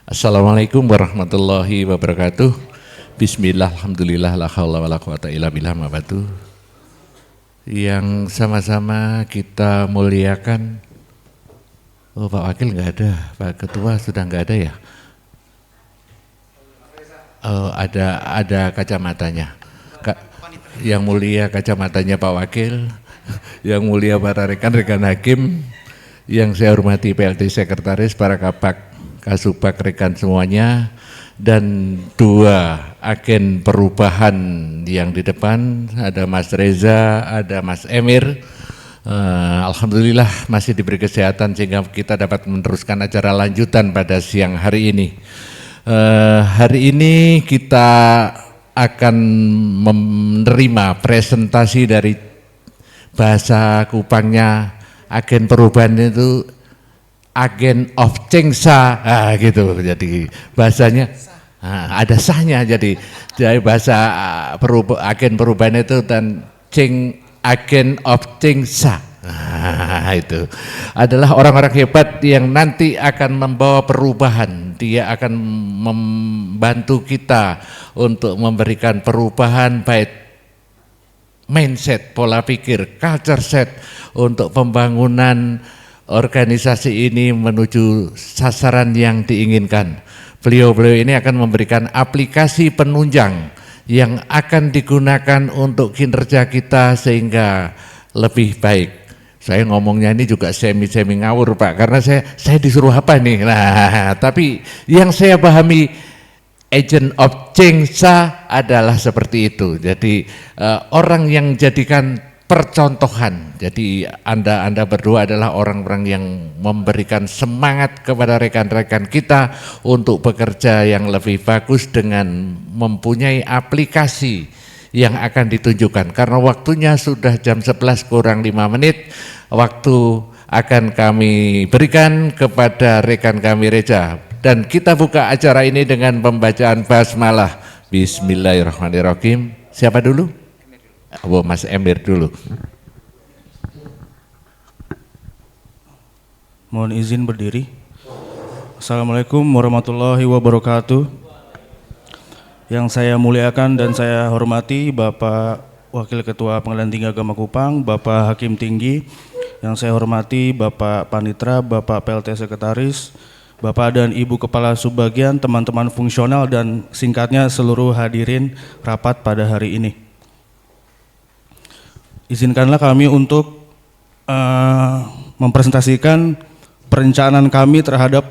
Assalamualaikum warahmatullahi wabarakatuh. Bismillah, alhamdulillah, la haula wala quwata illa billah, ma ba'du. Yang sama-sama kita muliakan. Oh, Pak Wakil nggak ada, Pak Ketua sudah nggak ada ya? Oh, ada kacamatanya. Yang mulia kacamatanya Pak Wakil, yang mulia para rekan-rekan hakim, yang saya hormati PLT Sekretaris, para Kabak, Kasubag, rekan semuanya, dan dua agen perubahan yang di depan, ada Mas Reza, ada Mas Emir. Alhamdulillah masih diberi kesehatan sehingga kita dapat meneruskan acara lanjutan pada siang hari ini. Hari ini kita akan menerima presentasi dari bahasa Kupangnya agen perubahan itu agen of Cengsa, gitu. Jadi bahasanya ada sahnya. Jadi bahasa agen perubahan itu dan agen of Cengsa. Itu adalah orang-orang hebat yang nanti akan membawa perubahan. Dia akan membantu kita untuk memberikan perubahan baik mindset, pola pikir, culture set untuk pembangunan organisasi ini menuju sasaran yang diinginkan. Beliau-beliau ini akan memberikan aplikasi penunjang yang akan digunakan untuk kinerja kita sehingga lebih baik. Saya ngomongnya ini juga semi-semi ngawur Pak, karena saya disuruh apa nih? Nah, tapi yang saya pahami agent of change adalah seperti itu. Jadi orang yang jadikan percontohan. Jadi Anda berdua adalah orang-orang yang memberikan semangat kepada rekan-rekan kita untuk bekerja yang lebih bagus dengan mempunyai aplikasi yang akan ditunjukkan. Karena waktunya sudah jam 11 kurang 5 menit, waktu akan kami berikan kepada rekan kami Reza. Dan kita buka acara ini dengan pembacaan basmalah. Bismillahirrahmanirrahim. Siapa dulu? Mas Emir dulu. Mohon izin berdiri. Assalamualaikum warahmatullahi wabarakatuh. Yang saya muliakan dan saya hormati Bapak Wakil Ketua Pengadilan Tinggi Agama Kupang, Bapak Hakim Tinggi, yang saya hormati Bapak Panitra, Bapak PLT Sekretaris, Bapak dan Ibu Kepala Subbagian, teman-teman fungsional, dan singkatnya seluruh hadirin rapat pada hari ini. Izinkanlah kami untuk mempresentasikan perencanaan kami terhadap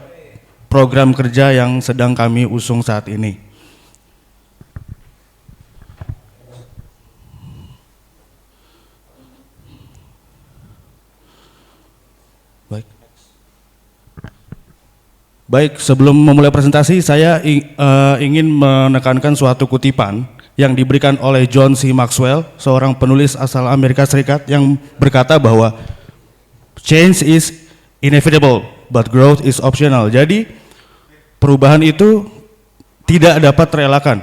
program kerja yang sedang kami usung saat ini. Baik, sebelum memulai presentasi saya ingin menekankan suatu kutipan yang diberikan oleh John C. Maxwell, seorang penulis asal Amerika Serikat, yang berkata bahwa change is inevitable, but growth is optional. Jadi perubahan itu tidak dapat terelakkan.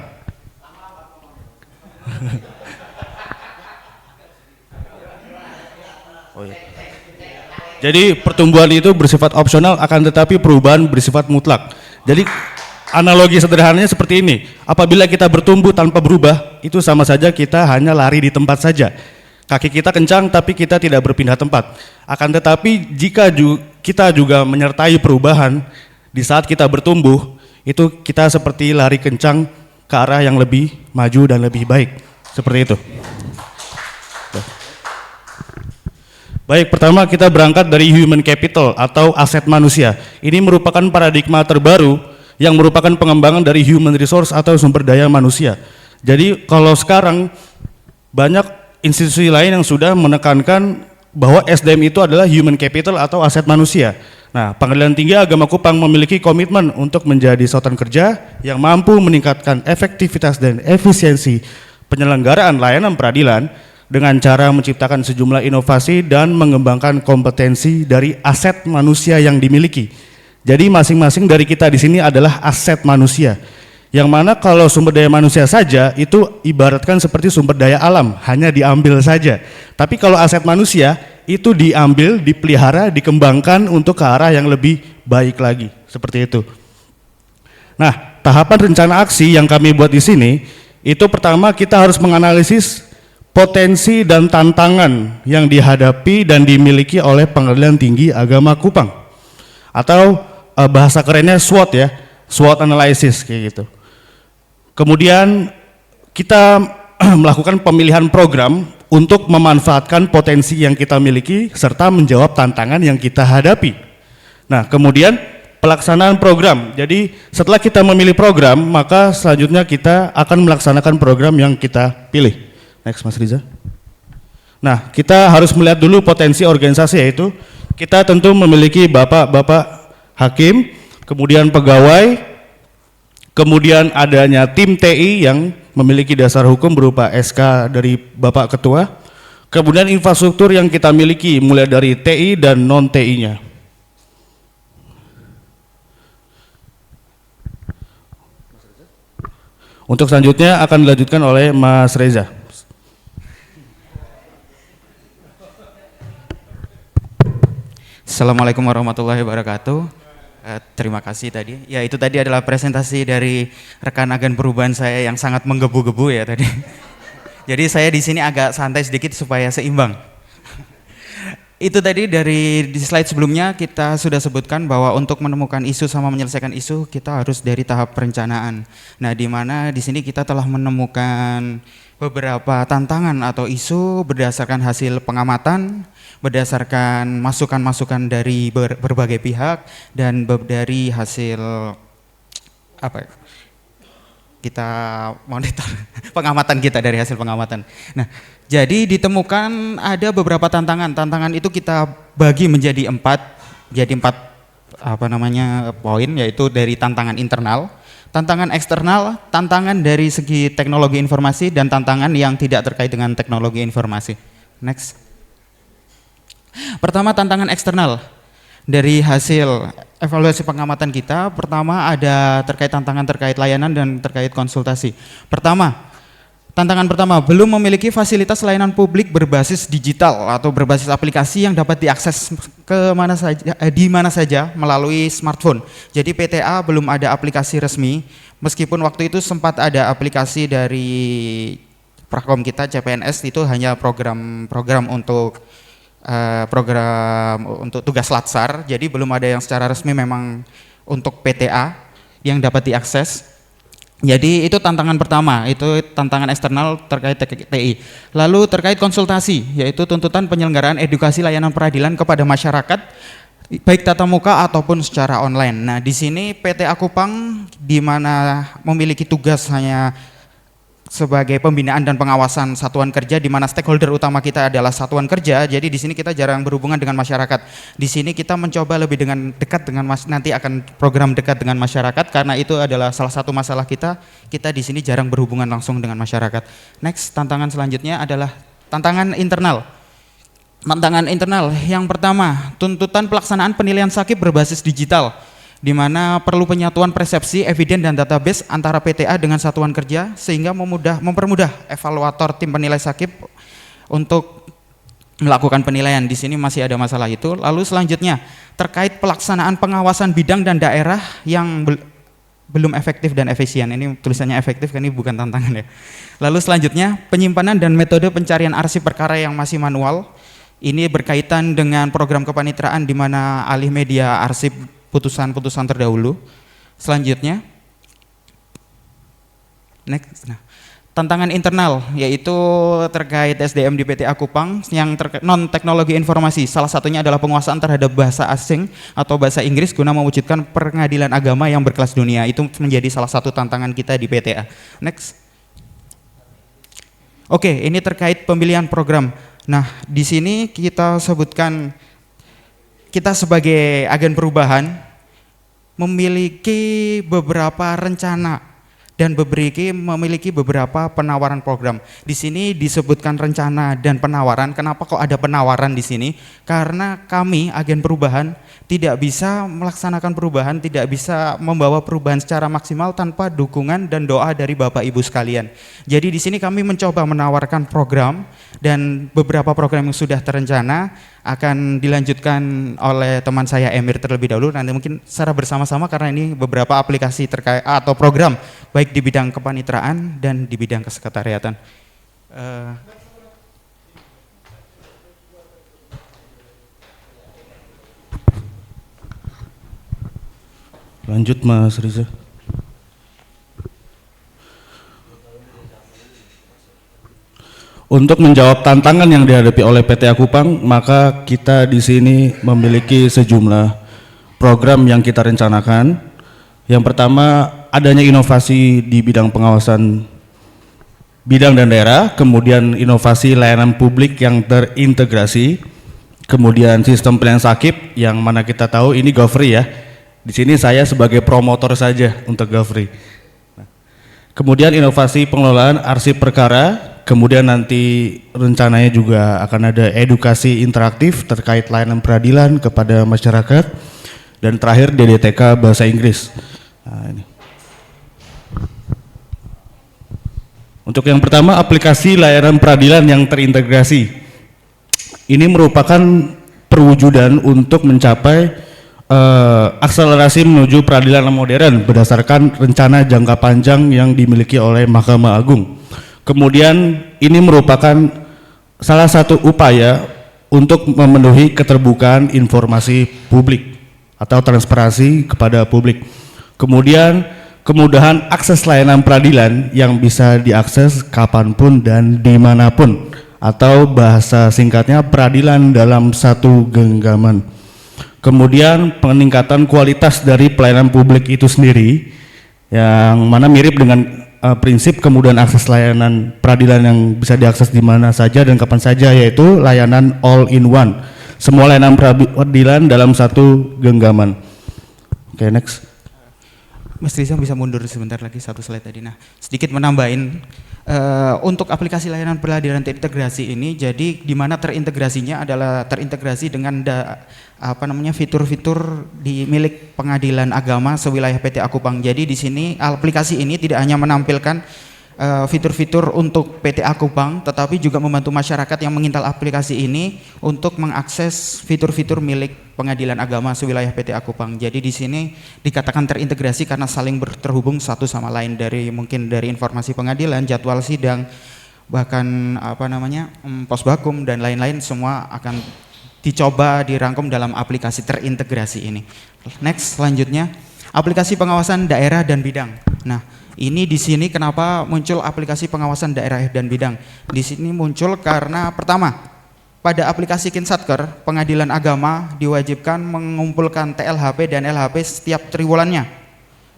Jadi pertumbuhan itu bersifat opsional, akan tetapi perubahan bersifat mutlak. Jadi analogi sederhananya seperti ini, apabila kita bertumbuh tanpa berubah, itu sama saja kita hanya lari di tempat saja. Kaki kita kencang tapi kita tidak berpindah tempat. Akan tetapi jika kita juga menyertai perubahan, di saat kita bertumbuh, itu kita seperti lari kencang ke arah yang lebih maju dan lebih baik. Seperti itu. Baik, pertama kita berangkat dari human capital atau aset manusia. Ini merupakan paradigma terbaru yang merupakan pengembangan dari human resource atau sumber daya manusia. Jadi kalau sekarang banyak institusi lain yang sudah menekankan bahwa SDM itu adalah human capital atau aset manusia. Nah, Pengadilan Tinggi Agama Kupang memiliki komitmen untuk menjadi satuan kerja yang mampu meningkatkan efektivitas dan efisiensi penyelenggaraan layanan peradilan dengan cara menciptakan sejumlah inovasi dan mengembangkan kompetensi dari aset manusia yang dimiliki. Jadi masing-masing dari kita di sini adalah aset manusia. Yang mana kalau sumber daya manusia saja itu ibaratkan seperti sumber daya alam, hanya diambil saja. Tapi kalau aset manusia itu diambil, dipelihara, dikembangkan untuk ke arah yang lebih baik lagi. Seperti itu. Nah, tahapan rencana aksi yang kami buat di sini, itu pertama kita harus menganalisis potensi dan tantangan yang dihadapi dan dimiliki oleh Pengadilan Tinggi Agama Kupang. Atau bahasa kerennya SWOT ya, SWOT analysis kayak gitu. Kemudian kita melakukan pemilihan program untuk memanfaatkan potensi yang kita miliki serta menjawab tantangan yang kita hadapi. Nah, kemudian pelaksanaan program. Jadi setelah kita memilih program, maka selanjutnya kita akan melaksanakan program yang kita pilih. Next, Mas Riza. Nah, kita harus melihat dulu potensi organisasi, yaitu kita tentu memiliki bapak-bapak hakim, kemudian pegawai, kemudian adanya tim TI yang memiliki dasar hukum berupa SK dari Bapak Ketua, kemudian infrastruktur yang kita miliki mulai dari TI dan non-TI-nya. Untuk selanjutnya akan dilanjutkan oleh Mas Reza. Assalamualaikum warahmatullahi wabarakatuh. Terima kasih tadi. Ya, itu tadi adalah presentasi dari rekan agen perubahan saya yang sangat menggebu-gebu ya tadi. Jadi saya di sini agak santai sedikit supaya seimbang. Itu tadi di slide sebelumnya kita sudah sebutkan bahwa untuk menemukan isu sama menyelesaikan isu kita harus dari tahap perencanaan. Nah, di mana di sini kita telah menemukan beberapa tantangan atau isu berdasarkan hasil pengamatan, berdasarkan masukan-masukan dari berbagai pihak dan dari hasil apa ya, kita monitor pengamatan kita dari hasil pengamatan. Nah, jadi ditemukan ada beberapa tantangan itu kita bagi menjadi empat poin, yaitu dari tantangan internal, tantangan eksternal, tantangan dari segi teknologi informasi, dan tantangan yang tidak terkait dengan teknologi informasi. Next. Pertama, tantangan eksternal. Dari hasil evaluasi pengamatan kita, pertama ada tantangan terkait layanan dan terkait konsultasi. Tantangan pertama, belum memiliki fasilitas layanan publik berbasis digital atau berbasis aplikasi yang dapat diakses di mana saja melalui smartphone. Jadi PTA belum ada aplikasi resmi, meskipun waktu itu sempat ada aplikasi dari Prakom kita, CPNS, itu hanya program untuk tugas latsar, jadi belum ada yang secara resmi memang untuk PTA yang dapat diakses. Jadi itu tantangan pertama, itu tantangan eksternal terkait TI. Lalu terkait konsultasi, yaitu tuntutan penyelenggaraan edukasi layanan peradilan kepada masyarakat, baik tatap muka ataupun secara online. Nah, di sini PTA Kupang di mana memiliki tugas hanya sebagai pembinaan dan pengawasan satuan kerja, di mana stakeholder utama kita adalah satuan kerja. Jadi di sini kita jarang berhubungan dengan masyarakat. Di sini kita mencoba lebih dekat dengan nanti akan program dekat dengan masyarakat, karena itu adalah salah satu masalah kita. Kita di sini jarang berhubungan langsung dengan masyarakat. Next, tantangan selanjutnya adalah tantangan internal. Tantangan internal yang pertama, tuntutan pelaksanaan penilaian sakit berbasis digital, di mana perlu penyatuan persepsi, eviden, dan database antara PTA dengan satuan kerja sehingga mempermudah evaluator tim penilai sakit untuk melakukan penilaian. Di sini masih ada masalah itu. Lalu selanjutnya terkait pelaksanaan pengawasan bidang dan daerah yang belum efektif dan efisien. Ini tulisannya efektif, kan ini bukan tantangan ya. Lalu selanjutnya penyimpanan dan metode pencarian arsip perkara yang masih manual. Ini berkaitan dengan program kepanitraan di mana alih media arsip putusan-putusan terdahulu. Selanjutnya, next. Nah, tantangan internal yaitu terkait SDM di PTA Kupang yang non teknologi informasi. Salah satunya adalah penguasaan terhadap bahasa asing atau bahasa Inggris guna mewujudkan pengadilan agama yang berkelas dunia. Itu menjadi salah satu tantangan kita di PTA. Next. Oke, ini terkait pemilihan program. Nah, di sini kita sebutkan kita sebagai agen perubahan memiliki beberapa rencana dan memiliki beberapa penawaran program. Di sini disebutkan rencana dan penawaran. Kenapa kok ada penawaran di sini? Karena kami agen perubahan tidak bisa melaksanakan perubahan, tidak bisa membawa perubahan secara maksimal tanpa dukungan dan doa dari Bapak Ibu sekalian. Jadi di sini kami mencoba menawarkan program dan beberapa program yang sudah terencana akan dilanjutkan oleh teman saya Emir terlebih dahulu. Nanti mungkin secara bersama-sama karena ini beberapa aplikasi terkait atau program baik di bidang kepanitraan dan di bidang kesekretariatan. Lanjut Mas Riza. Untuk menjawab tantangan yang dihadapi oleh PT Akupang, maka kita di sini memiliki sejumlah program yang kita rencanakan. Yang pertama, adanya inovasi di bidang pengawasan bidang dan daerah, kemudian inovasi layanan publik yang terintegrasi, kemudian sistem pelayanan sakit yang mana kita tahu ini GoFree ya. Di sini saya sebagai promotor saja untuk GoFree. Kemudian inovasi pengelolaan arsip perkara, kemudian nanti rencananya juga akan ada edukasi interaktif terkait layanan peradilan kepada masyarakat, dan terakhir DDTK bahasa Inggris. Nah, ini. Untuk yang pertama, aplikasi layanan peradilan yang terintegrasi. Ini merupakan perwujudan untuk mencapai akselerasi menuju peradilan modern berdasarkan rencana jangka panjang yang dimiliki oleh Mahkamah Agung. Kemudian ini merupakan salah satu upaya untuk memenuhi keterbukaan informasi publik atau transparansi kepada publik. Kemudian kemudahan akses layanan peradilan yang bisa diakses kapanpun dan dimanapun, atau bahasa singkatnya peradilan dalam satu genggaman. Kemudian peningkatan kualitas dari pelayanan publik itu sendiri, yang mana mirip dengan prinsip kemudahan akses layanan peradilan yang bisa diakses di mana saja dan kapan saja, yaitu layanan all in one, semua layanan peradilan dalam satu genggaman. Oke, next. Mas Rizal bisa mundur sebentar lagi satu slide tadi. Nah, sedikit menambahin untuk aplikasi layanan peradilan terintegrasi ini, jadi di mana terintegrasinya adalah terintegrasi dengan fitur-fitur di milik pengadilan agama sewilayah PT Akupang. Jadi di sini aplikasi ini tidak hanya menampilkan fitur-fitur untuk PT Akupang, tetapi juga membantu masyarakat yang menginstall aplikasi ini untuk mengakses fitur-fitur milik pengadilan agama sewilayah PT Akupang. Jadi di sini dikatakan terintegrasi karena saling terhubung satu sama lain, dari mungkin dari informasi pengadilan, jadwal sidang, bahkan posbakum dan lain-lain, semua akan dicoba dirangkum dalam aplikasi terintegrasi ini. Next, selanjutnya aplikasi pengawasan daerah dan bidang. Nah, ini di sini kenapa muncul aplikasi pengawasan daerah dan bidang? Di sini muncul karena pertama, pada aplikasi Kinsatker, pengadilan agama diwajibkan mengumpulkan TLHP dan LHP setiap triwulannya.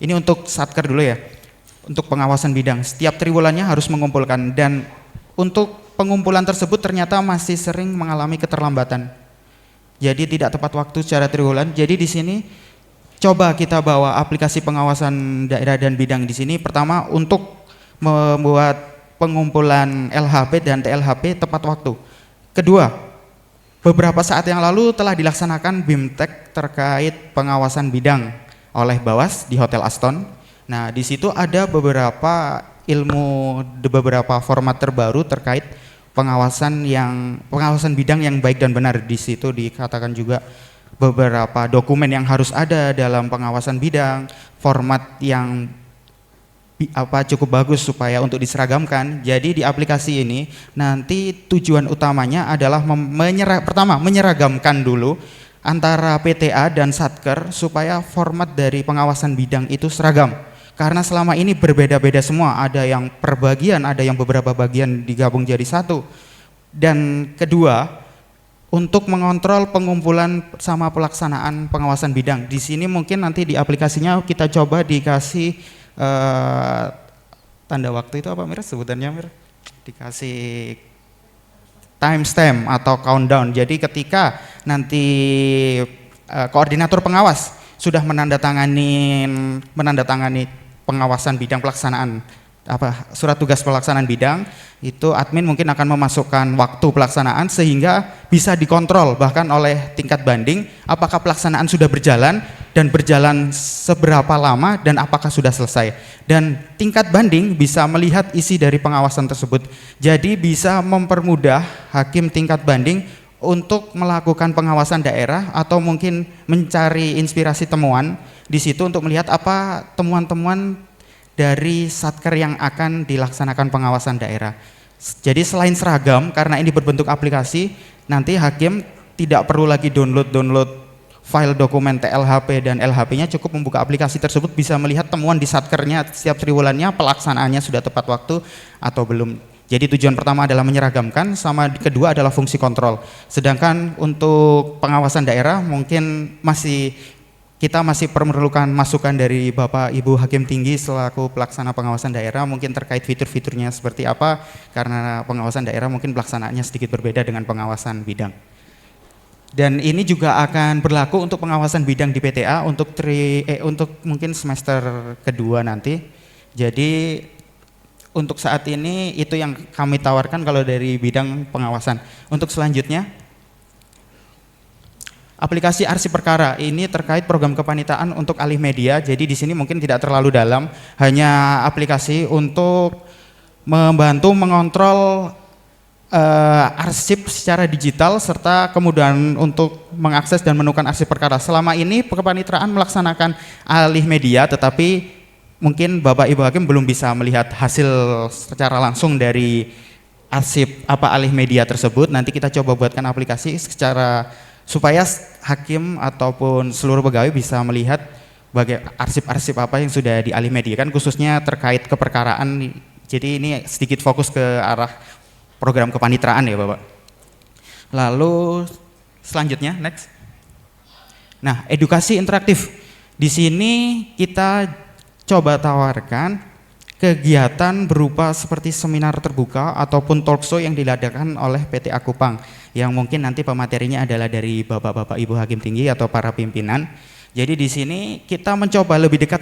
Ini untuk Satker dulu ya. Untuk pengawasan bidang, setiap triwulannya harus mengumpulkan, dan untuk pengumpulan tersebut ternyata masih sering mengalami keterlambatan. Jadi tidak tepat waktu secara triwulan. Jadi di sini coba kita bawa aplikasi pengawasan daerah dan bidang di sini. Pertama, untuk membuat pengumpulan LHP dan TLHP tepat waktu. Kedua, beberapa saat yang lalu telah dilaksanakan BIMTEK terkait pengawasan bidang oleh Bawas di Hotel Aston. Nah, di situ ada beberapa beberapa format terbaru terkait pengawasan bidang yang baik dan benar. Di situ dikatakan juga beberapa dokumen yang harus ada dalam pengawasan bidang, format yang cukup bagus supaya untuk diseragamkan. Jadi di aplikasi ini nanti tujuan utamanya adalah pertama menyeragamkan dulu antara PTA dan Satker supaya format dari pengawasan bidang itu seragam. Karena selama ini berbeda-beda semua, ada yang per bagian, ada yang beberapa bagian digabung jadi satu. Dan kedua, untuk mengontrol pengumpulan sama pelaksanaan pengawasan bidang. Di sini mungkin nanti di aplikasinya kita coba dikasih tanda waktu, itu apa Mir sebutannya Mir? Dikasih timestamp atau countdown. Jadi ketika nanti koordinator pengawas sudah menandatangani pengawasan bidang pelaksanaan surat tugas pelaksanaan bidang, itu admin mungkin akan memasukkan waktu pelaksanaan sehingga bisa dikontrol bahkan oleh tingkat banding apakah pelaksanaan sudah berjalan dan berjalan seberapa lama dan apakah sudah selesai. Dan tingkat banding bisa melihat isi dari pengawasan tersebut. Jadi bisa mempermudah hakim tingkat banding untuk melakukan pengawasan daerah atau mungkin mencari inspirasi temuan di situ untuk melihat apa temuan-temuan dari satker yang akan dilaksanakan pengawasan daerah. Jadi selain seragam, karena ini berbentuk aplikasi, nanti hakim tidak perlu lagi download file dokumen TLHP dan LHP-nya, cukup membuka aplikasi tersebut bisa melihat temuan di satkernya setiap triwulannya, pelaksanaannya sudah tepat waktu atau belum. Jadi tujuan pertama adalah menyeragamkan, sama kedua adalah fungsi kontrol. Sedangkan untuk pengawasan daerah mungkin kita masih memerlukan masukan dari Bapak Ibu Hakim Tinggi selaku pelaksana pengawasan daerah, mungkin terkait fitur-fiturnya seperti apa, karena pengawasan daerah mungkin pelaksanaannya sedikit berbeda dengan pengawasan bidang. Dan ini juga akan berlaku untuk pengawasan bidang di PTA untuk mungkin semester kedua nanti. Jadi untuk saat ini itu yang kami tawarkan kalau dari bidang pengawasan. Untuk selanjutnya, aplikasi arsip perkara ini terkait program kepanitraan untuk alih media. Jadi di sini mungkin tidak terlalu dalam, hanya aplikasi untuk membantu mengontrol arsip secara digital serta kemudahan untuk mengakses dan menemukan arsip perkara. Selama ini kepanitraan melaksanakan alih media, tetapi mungkin Bapak Ibu Hakim belum bisa melihat hasil secara langsung dari arsip alih media tersebut. Nanti kita coba buatkan aplikasi supaya hakim ataupun seluruh pegawai bisa melihat arsip-arsip apa yang sudah dialih media, kan khususnya terkait keperkaraan. Jadi ini sedikit fokus ke arah program kepanitraan ya Bapak. Lalu selanjutnya next. Nah, edukasi interaktif. Di sini kita coba tawarkan kegiatan berupa seperti seminar terbuka ataupun talkshow yang diadakan oleh PTA Kupang, yang mungkin nanti pematerinya adalah dari Bapak-bapak Ibu Hakim Tinggi atau para pimpinan. Jadi di sini kita mencoba lebih dekat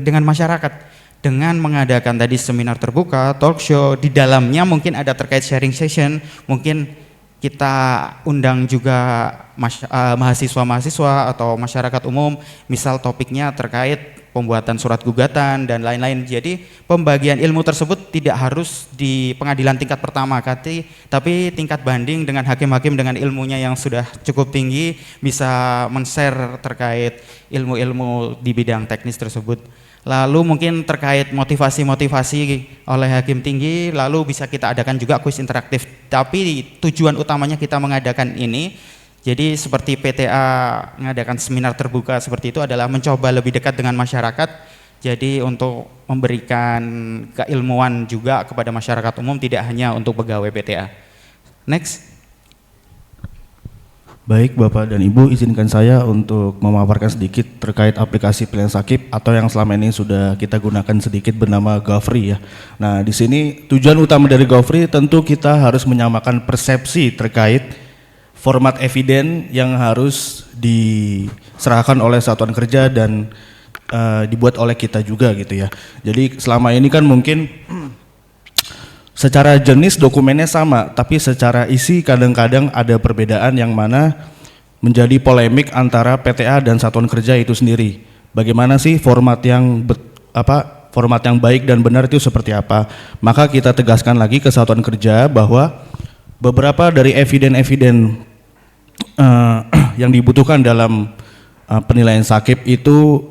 dengan masyarakat dengan mengadakan tadi seminar terbuka, talkshow, di dalamnya mungkin ada terkait sharing session, mungkin kita undang juga mahasiswa-mahasiswa atau masyarakat umum, misal topiknya terkait pembuatan surat gugatan dan lain-lain. Jadi pembagian ilmu tersebut tidak harus di pengadilan tingkat pertama, tapi tingkat banding dengan hakim-hakim dengan ilmunya yang sudah cukup tinggi bisa men-share terkait ilmu-ilmu di bidang teknis tersebut. Lalu mungkin terkait motivasi-motivasi oleh hakim tinggi, lalu bisa kita adakan juga kuis interaktif. Tapi tujuan utamanya kita mengadakan ini, jadi seperti PTA mengadakan seminar terbuka seperti itu adalah mencoba lebih dekat dengan masyarakat. Jadi untuk memberikan keilmuan juga kepada masyarakat umum, tidak hanya untuk pegawai PTA. Next. Baik Bapak dan Ibu, izinkan saya untuk memaparkan sedikit terkait aplikasi pilihan sakit atau yang selama ini sudah kita gunakan sedikit bernama Gofri ya. Nah, di sini tujuan utama dari Gofri tentu kita harus menyamakan persepsi terkait format eviden yang harus diserahkan oleh satuan kerja dan dibuat oleh kita juga gitu ya. Jadi selama ini kan mungkin secara jenis dokumennya sama, tapi secara isi kadang-kadang ada perbedaan yang mana menjadi polemik antara PTA dan satuan kerja itu sendiri. Bagaimana sih format yang baik dan benar itu seperti apa? Maka kita tegaskan lagi ke satuan kerja bahwa beberapa dari eviden-eviden yang dibutuhkan dalam penilaian sakit itu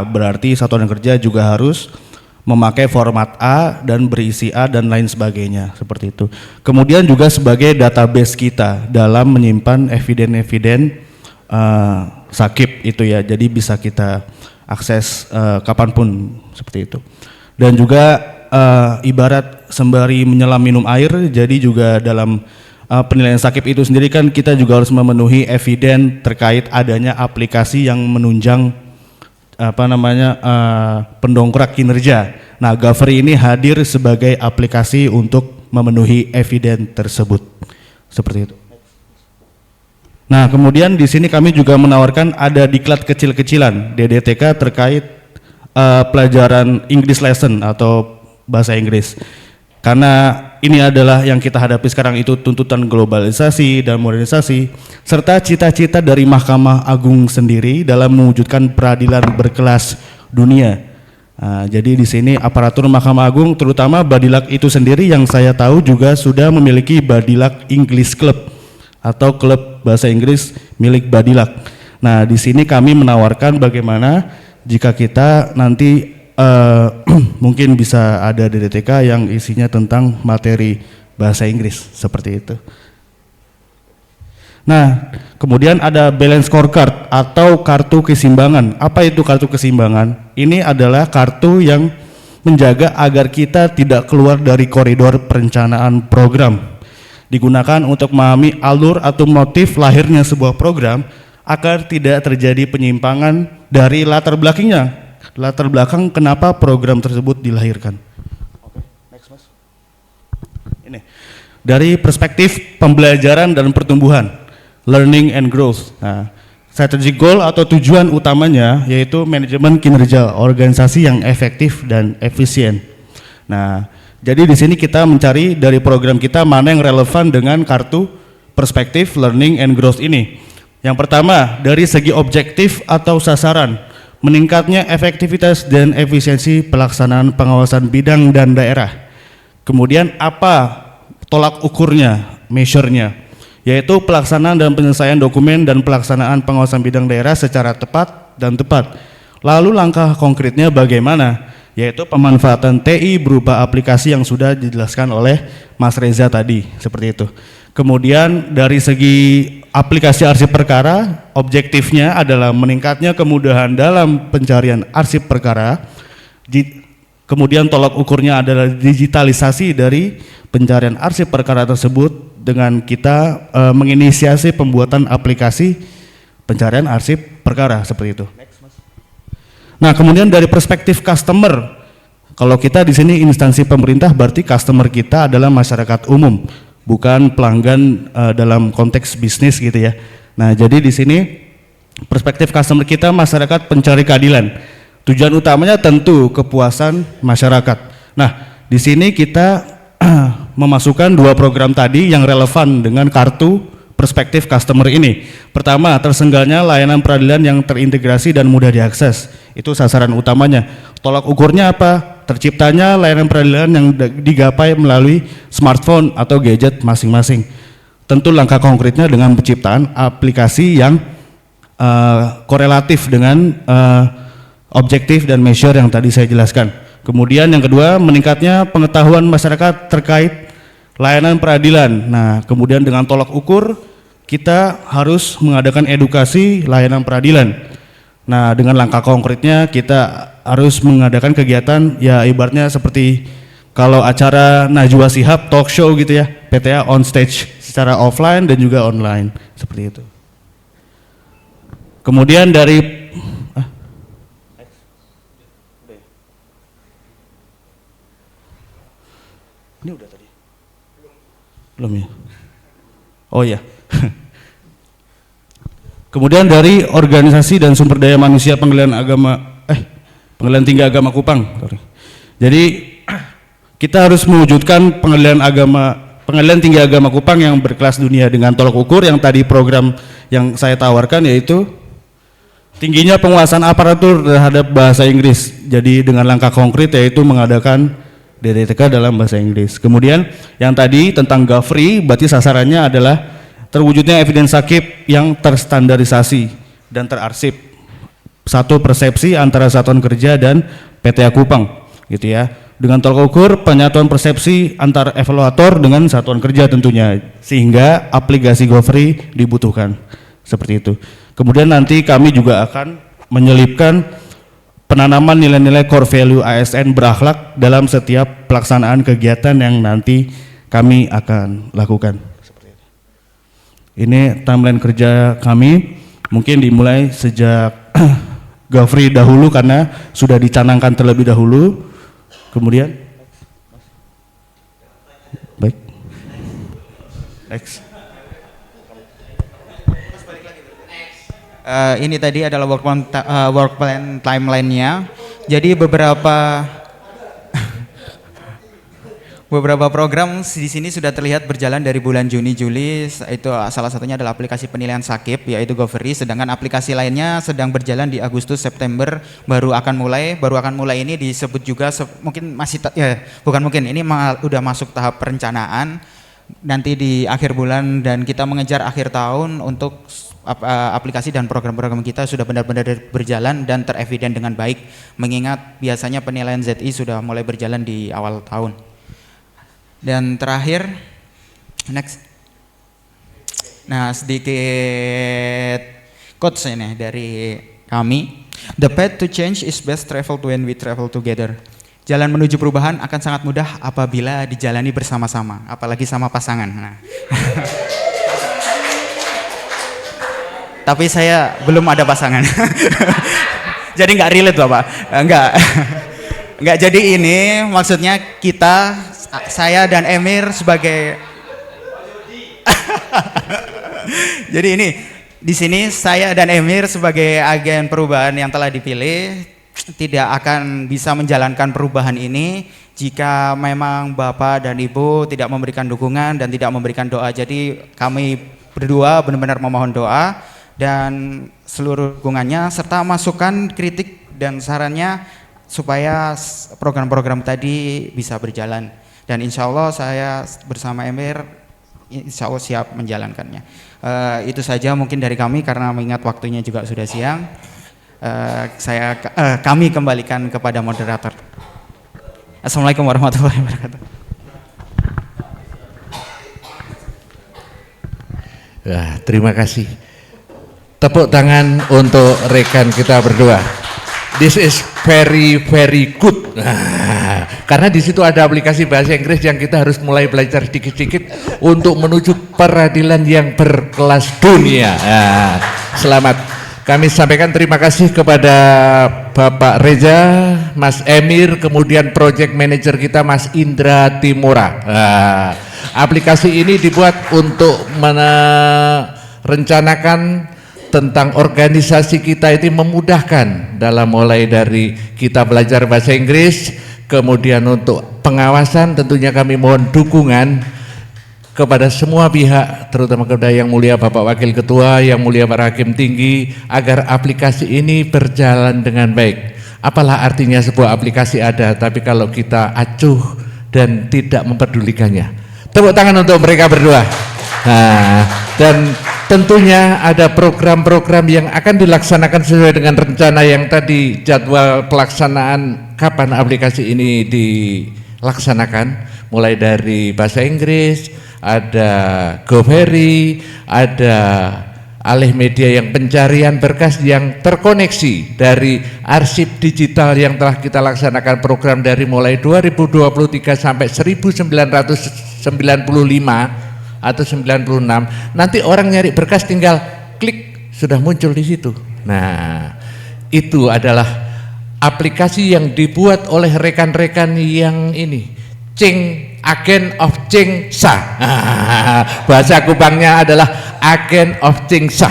berarti satuan kerja juga harus memakai format A dan berisi A dan lain sebagainya seperti itu. Kemudian juga sebagai database kita dalam menyimpan eviden-eviden sakit itu ya, jadi bisa kita akses kapanpun seperti itu. Dan juga ibarat sembari menyelam minum air, jadi juga dalam penilaian sakit itu sendiri kan kita juga harus memenuhi eviden terkait adanya aplikasi yang menunjang pendongkrak kinerja. Nah, Gofri ini hadir sebagai aplikasi untuk memenuhi eviden tersebut. Seperti itu. Nah, kemudian di sini kami juga menawarkan ada diklat kecil-kecilan DDTK terkait pelajaran English lesson atau bahasa Inggris. Karena ini adalah yang kita hadapi sekarang itu tuntutan globalisasi dan modernisasi, serta cita-cita dari Mahkamah Agung sendiri dalam mewujudkan peradilan berkelas dunia. Nah, jadi di sini aparatur Mahkamah Agung, terutama Badilak itu sendiri yang saya tahu juga sudah memiliki Badilak English Club atau klub bahasa Inggris milik Badilak. Nah, di sini kami menawarkan bagaimana jika kita nanti mungkin bisa ada DDTK yang isinya tentang materi bahasa Inggris seperti itu. Nah, kemudian ada balance scorecard atau kartu keseimbangan. Apa itu kartu keseimbangan? Ini adalah kartu yang menjaga agar kita tidak keluar dari koridor perencanaan program. Digunakan untuk memahami alur atau motif lahirnya sebuah program agar tidak terjadi penyimpangan dari latar belakangnya. Latar belakang kenapa program tersebut dilahirkan. Oke, next Mas. Ini dari perspektif pembelajaran dan pertumbuhan, learning and growth. Nah, strategic goal atau tujuan utamanya yaitu manajemen kinerja organisasi yang efektif dan efisien. Nah, jadi di sini kita mencari dari program kita mana yang relevan dengan kartu perspektif learning and growth ini. Yang pertama, dari segi objektif atau sasaran, meningkatnya efektivitas dan efisiensi pelaksanaan pengawasan bidang dan daerah. Kemudian apa tolak ukurnya, measure-nya, yaitu pelaksanaan dan penyelesaian dokumen dan pelaksanaan pengawasan bidang daerah secara tepat dan tepat. Lalu langkah konkretnya bagaimana? Yaitu pemanfaatan TI berupa aplikasi yang sudah dijelaskan oleh Mas Reza tadi, seperti itu. Kemudian dari segi aplikasi arsip perkara, objektifnya adalah meningkatnya kemudahan dalam pencarian arsip perkara. Kemudian tolak ukurnya adalah digitalisasi dari pencarian arsip perkara tersebut dengan kita menginisiasi pembuatan aplikasi pencarian arsip perkara seperti itu. Nah, kemudian dari perspektif customer, kalau kita di sini instansi pemerintah berarti customer kita adalah masyarakat umum, bukan pelanggan dalam konteks bisnis gitu ya. Nah, jadi di sini perspektif customer kita masyarakat pencari keadilan. Tujuan utamanya tentu kepuasan masyarakat. Nah, di sini kita memasukkan dua program tadi yang relevan dengan kartu perspektif customer ini. Pertama, tersenggalnya layanan peradilan yang terintegrasi dan mudah diakses. Itu sasaran utamanya. Tolak ukurnya apa? Terciptanya layanan peradilan yang digapai melalui smartphone atau gadget masing-masing. Tentu langkah konkretnya dengan penciptaan aplikasi yang korelatif dengan objektif dan measure yang tadi saya jelaskan. Kemudian yang kedua, meningkatnya pengetahuan masyarakat terkait layanan peradilan. Nah, kemudian dengan tolak ukur kita harus mengadakan edukasi layanan peradilan. Nah, dengan langkah konkretnya kita harus mengadakan kegiatan ya ibaratnya seperti kalau acara Najwa Shihab talk show gitu ya, PTA on stage secara offline dan juga online seperti itu. Kemudian dari ini udah tadi? Belum ya? Oh ya. Kemudian dari organisasi dan sumber daya manusia Pengadilan Tinggi Agama Kupang. Jadi kita harus mewujudkan Pengadilan Tinggi Agama Kupang yang berkelas dunia dengan tolak ukur yang tadi program yang saya tawarkan yaitu tingginya penguasaan aparatur terhadap bahasa Inggris. Jadi dengan langkah konkret yaitu mengadakan DDTK dalam bahasa Inggris. Kemudian yang tadi tentang Gafri, berarti sasarannya adalah terwujudnya evidence sakit yang terstandarisasi dan terarsip. Satu persepsi antara Satuan Kerja dan PTA Kupang, gitu ya. Dengan tolak ukur penyatuan persepsi antar evaluator dengan Satuan Kerja tentunya, sehingga aplikasi Gofri dibutuhkan. Seperti itu. Kemudian nanti kami juga akan menyelipkan penanaman nilai-nilai core value ASN berakhlak dalam setiap pelaksanaan kegiatan yang nanti kami akan lakukan. Ini timeline kerja kami, mungkin dimulai sejak Gafri dahulu karena sudah dicanangkan terlebih dahulu. Kemudian, baik, next. Ini tadi adalah work plan timeline-nya. Jadi beberapa Beberapa program di sini sudah terlihat berjalan dari bulan Juni Juli, itu salah satunya adalah aplikasi penilaian Sakip yaitu Goveri, sedangkan aplikasi lainnya sedang berjalan di Agustus September baru akan mulai ini disebut juga mungkin masih ini udah masuk tahap perencanaan nanti di akhir bulan, dan kita mengejar akhir tahun untuk aplikasi dan program-program kita sudah benar-benar berjalan dan tereviden dengan baik, mengingat biasanya penilaian ZI sudah mulai berjalan di awal tahun. Dan terakhir, next. Nah, sedikit quotes ini dari kami. The path to change is best traveled when we travel together. Jalan menuju perubahan akan sangat mudah apabila dijalani bersama-sama, apalagi sama pasangan. Nah. Tapi saya belum ada pasangan. Jadi nggak relate Bapak. Nggak, jadi ini maksudnya saya dan Emir sebagai jadi ini di sini saya dan Emir sebagai agen perubahan yang telah dipilih tidak akan bisa menjalankan perubahan ini jika memang Bapak dan Ibu tidak memberikan dukungan dan tidak memberikan doa. Jadi kami berdua benar-benar memohon doa dan seluruh dukungannya serta masukan, kritik dan sarannya supaya program-program tadi bisa berjalan. Dan insya Allah saya bersama Emir insya Allah siap menjalankannya. Itu saja mungkin dari kami karena mengingat waktunya juga sudah siang. Kami kembalikan kepada moderator. Assalamualaikum warahmatullahi wabarakatuh. Terima kasih. Tepuk tangan untuk rekan kita berdua. This is very very good. Karena di situ ada aplikasi bahasa Inggris yang kita harus mulai belajar sedikit-sedikit untuk menuju peradilan yang berkelas dunia. Selamat. Kami sampaikan terima kasih kepada Bapak Reza, Mas Emir, kemudian project manager kita Mas Indra Timura. Aplikasi ini dibuat untuk merencanakan tentang organisasi kita itu, memudahkan dalam mulai dari kita belajar bahasa Inggris, kemudian untuk pengawasan tentunya kami mohon dukungan kepada semua pihak, terutama kepada Yang Mulia Bapak Wakil Ketua, Yang Mulia para Hakim Tinggi, agar aplikasi ini berjalan dengan baik. Apalah artinya sebuah aplikasi ada, tapi kalau kita acuh dan tidak memperdulikannya. Tepuk tangan untuk mereka berdua. Dan tentunya ada program-program yang akan dilaksanakan sesuai dengan rencana yang tadi, jadwal pelaksanaan kapan aplikasi ini dilaksanakan, mulai dari bahasa Inggris, ada Goveri, ada alih media yang pencarian berkas yang terkoneksi dari arsip digital yang telah kita laksanakan program dari mulai 2023 sampai 1995 atau 96. Nanti orang nyari berkas tinggal klik sudah muncul di situ. Nah, itu adalah aplikasi yang dibuat oleh rekan-rekan yang ini, Agen of Change Sa. Bahasa Kupangnya adalah Agen of Change Sa.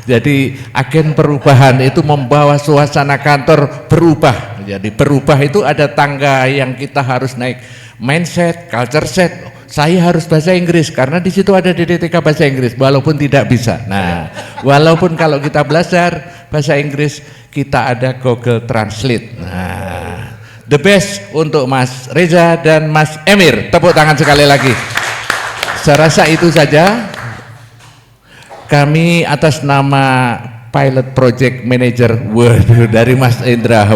Jadi agen perubahan itu membawa suasana kantor berubah. Jadi berubah itu ada tangga yang kita harus naik, mindset, culture set. Saya harus bahasa Inggris karena di situ ada DDTK bahasa Inggris walaupun tidak bisa. Nah, walaupun kalau kita belajar bahasa Inggris kita ada Google Translate. Nah, the best untuk Mas Reza dan Mas Emir. Tepuk tangan sekali lagi. Saya rasa itu saja. Kami atas nama Pilot Project Manager, waduh, dari Mas Indra,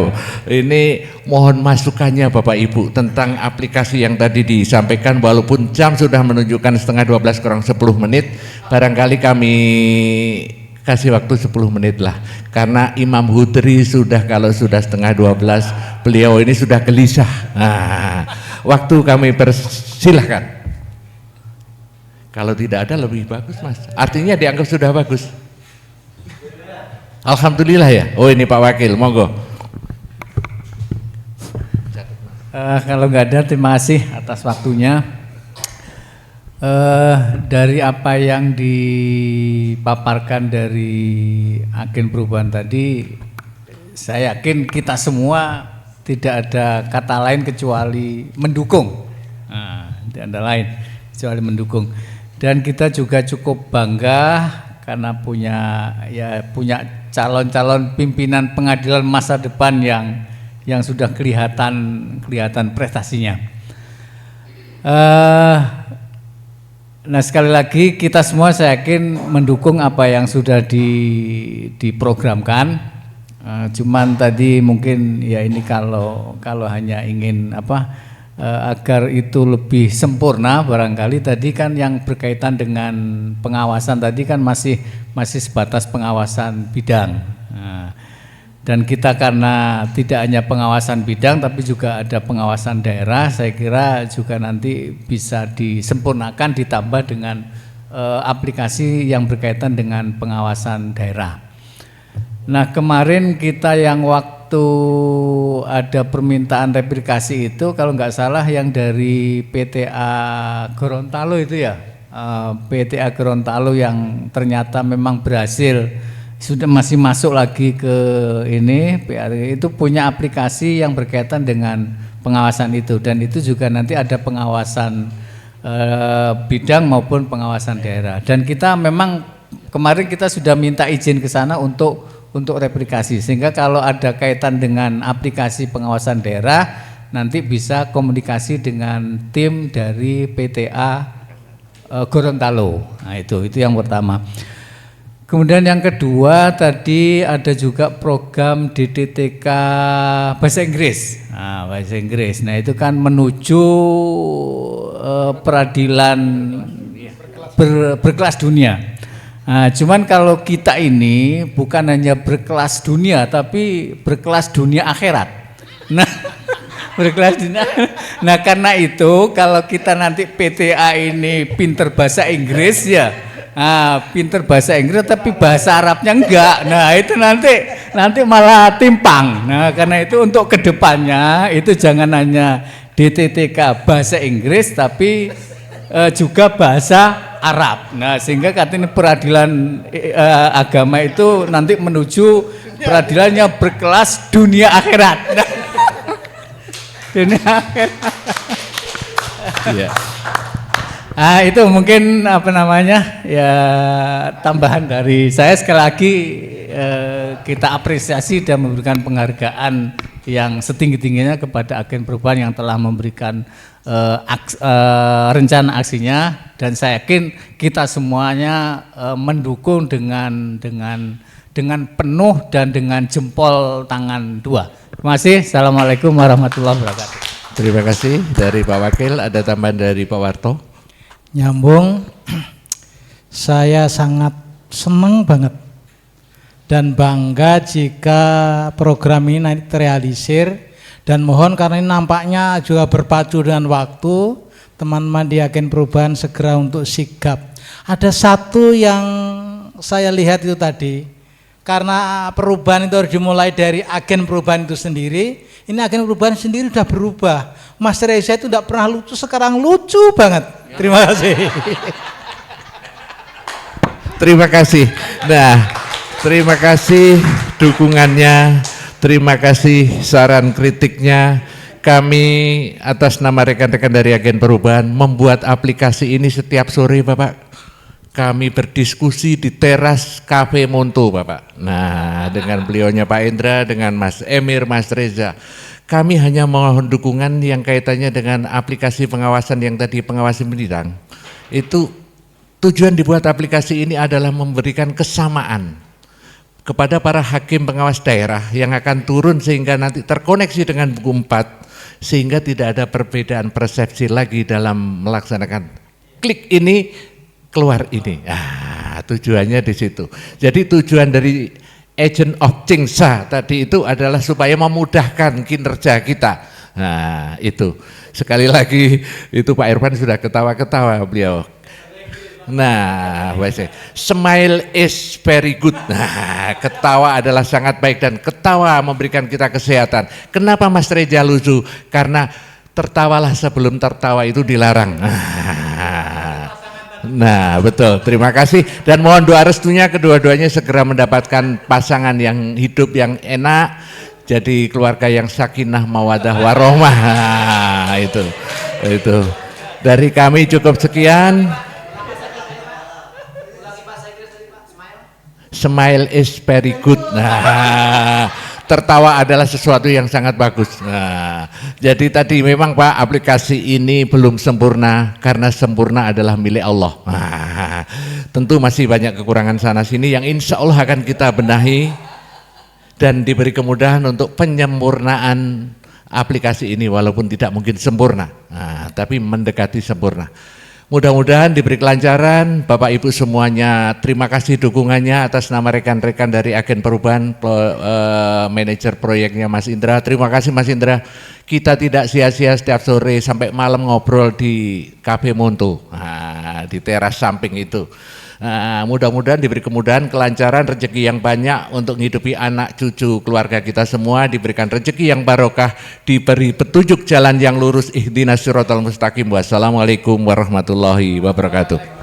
ini mohon masukannya Bapak Ibu tentang aplikasi yang tadi disampaikan, walaupun jam sudah menunjukkan 11:30 kurang 10 menit, barangkali kami kasih waktu 10 menit lah, karena Imam Hudri sudah, kalau sudah 11:30 beliau ini sudah gelisah. Nah, waktu kami persilahkan. Kalau tidak ada lebih bagus Mas, artinya dianggap sudah bagus. Alhamdulillah ya. Oh ini Pak Wakil, monggo. Kalau nggak ada, terima kasih atas waktunya. Dari apa yang dipaparkan dari agen perubahan tadi, saya yakin kita semua tidak ada kata lain kecuali mendukung. Nah, tidak ada lain kecuali mendukung. Dan kita juga cukup bangga karena punya calon-calon pimpinan pengadilan masa depan yang sudah kelihatan prestasinya. Nah, sekali lagi kita semua saya yakin mendukung apa yang sudah diprogramkan. Cuman tadi mungkin ya ini kalau hanya ingin agar itu lebih sempurna, barangkali tadi kan yang berkaitan dengan pengawasan tadi kan masih sebatas pengawasan bidang. Nah, dan kita karena tidak hanya pengawasan bidang tapi juga ada pengawasan daerah, saya kira juga nanti bisa disempurnakan ditambah dengan aplikasi yang berkaitan dengan pengawasan daerah. Nah, kemarin kita yang waktu ada permintaan replikasi itu kalau nggak salah yang dari PTA Gorontalo itu ya, PTA Gorontalo yang ternyata memang berhasil sudah masih masuk lagi ke ini itu punya aplikasi yang berkaitan dengan pengawasan itu, dan itu juga nanti ada pengawasan bidang maupun pengawasan daerah. Dan kita memang kemarin kita sudah minta izin ke sana untuk replikasi, sehingga kalau ada kaitan dengan aplikasi pengawasan daerah nanti bisa komunikasi dengan tim dari PTA Gorontalo. Nah, itu yang pertama. Kemudian yang kedua tadi ada juga program DDTK bahasa Inggris. Nah, bahasa Inggris. Nah, itu kan menuju peradilan berkelas dunia. Nah, cuman kalau kita ini bukan hanya berkelas dunia tapi berkelas dunia akhirat. Nah, berkelas dunia. Nah, karena itu kalau kita nanti PTA ini pinter bahasa Inggris ya, pinter bahasa Inggris tapi bahasa Arabnya enggak. Nah, itu nanti malah timpang. Nah, karena itu untuk kedepannya itu jangan hanya DTTK bahasa Inggris tapi juga bahasa Arab. Nah, sehingga katanya peradilan agama itu nanti menuju peradilannya berkelas dunia akhirat. Nah, dunia akhirat. Iya. Itu mungkin ya tambahan dari saya. Sekali lagi kita apresiasi dan memberikan penghargaan yang setinggi-tingginya kepada agen perubahan yang telah memberikan rencana aksinya, dan saya yakin kita semuanya mendukung dengan penuh dan dengan jempol tangan dua. Terima kasih. Assalamualaikum warahmatullahi wabarakatuh. Terima kasih dari Pak Wakil. Ada tambahan dari Pak Warto? Nyambung, saya sangat senang banget dan bangga jika program ini nanti terrealisir, dan mohon karena ini nampaknya juga berpacu dengan waktu, teman-teman di agen perubahan segera untuk sigap. Ada satu yang saya lihat itu tadi, karena perubahan itu harus dimulai dari agen perubahan itu sendiri. Ini agen perubahan sendiri sudah berubah. Mas Reza itu tidak pernah lucu, sekarang lucu banget. Terima kasih. Terima kasih. Nah, terima kasih dukungannya, terima kasih saran kritiknya. Kami atas nama rekan-rekan dari agen perubahan membuat aplikasi ini setiap sore, Bapak. Kami berdiskusi di teras Cafe Monto, Bapak. Nah, dengan beliaunya Pak Indra, dengan Mas Emir, Mas Reza. Kami hanya mohon dukungan yang kaitannya dengan aplikasi pengawasan yang tadi pengawasan bidang. Itu tujuan dibuat aplikasi ini adalah memberikan kesamaan kepada para hakim pengawas daerah yang akan turun sehingga nanti terkoneksi dengan buku 4, sehingga tidak ada perbedaan persepsi lagi dalam melaksanakan klik ini keluar ini. Tujuannya di situ. Jadi tujuan dari agent of change tadi itu adalah supaya memudahkan kinerja kita. Nah, itu sekali lagi itu Pak Irfan sudah ketawa-ketawa beliau. Nah, smile is very good. Nah, ketawa adalah sangat baik dan ketawa memberikan kita kesehatan. Kenapa Mas Reza lucu? Karena tertawalah sebelum tertawa itu dilarang. Nah, betul. Terima kasih dan mohon doa restunya kedua-duanya segera mendapatkan pasangan yang hidup yang enak, jadi keluarga yang sakinah mawadah warohmah. Itu dari kami cukup sekian. Smile is very good. Nah, tertawa adalah sesuatu yang sangat bagus. Nah, jadi tadi memang Pak, aplikasi ini belum sempurna karena sempurna adalah milik Allah. Nah, tentu masih banyak kekurangan sana sini yang insya Allah akan kita benahi dan diberi kemudahan untuk penyempurnaan aplikasi ini walaupun tidak mungkin sempurna, nah, tapi mendekati sempurna. Mudah-mudahan diberi kelancaran, Bapak Ibu semuanya. Terima kasih dukungannya atas nama rekan-rekan dari Agen Perubahan, manajer proyeknya Mas Indra. Terima kasih Mas Indra. Kita tidak sia-sia setiap sore sampai malam ngobrol di Cafe Monto, nah, di teras samping itu. Nah, mudah-mudahan diberi kemudahan, kelancaran, rezeki yang banyak untuk menghidupi anak cucu keluarga kita semua, diberikan rezeki yang barokah, diberi petunjuk jalan yang lurus, ihdinas siratal mustaqim. Wassalamualaikum warahmatullahi wabarakatuh.